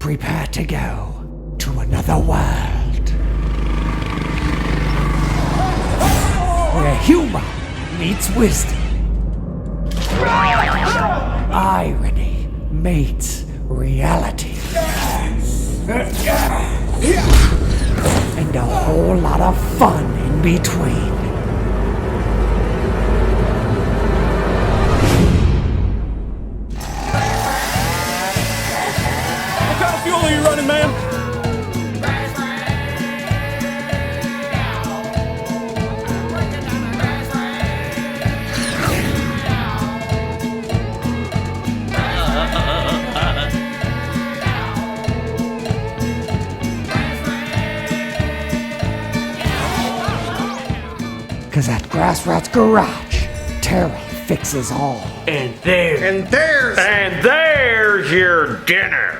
prepare to go to another world. Where humor meets wisdom. Irony meets reality. And a whole lot of fun in between. What kind of fuel are you running, man? Cause at Grass Rat's garage, Taryl fixes all. And there's your dinner.